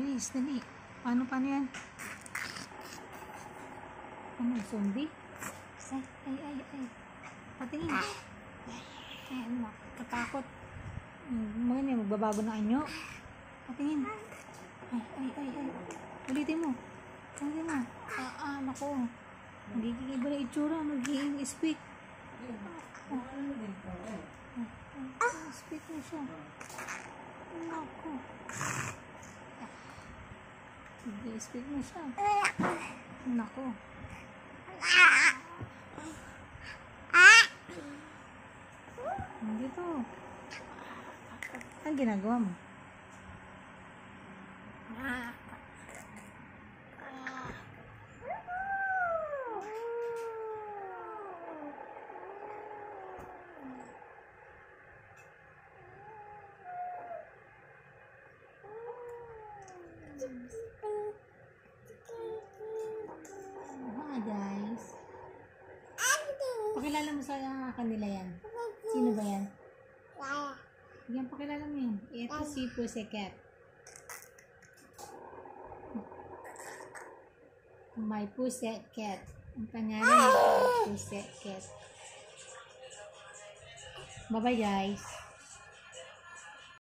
Bilis, dali. Paano yan? Ano, zombie? Ay. Patingin. Ay, nakatakot. Mga niya, magbabago ng anyo. Patingin. Ay. Ulitin mo. Nako. Magiging iba na itsura. Magiging speak. Speak na siya. Nako. Speak na siya. Nako. Dito. Ang ginagawa mo? Hi guys. Pakilala mo sa kanila yan. Sino ba yan? Yan, pakilala mo yan. Ito si Pussycat. My Pussycat. Ang pangalan niya Pussycat. Bye bye guys.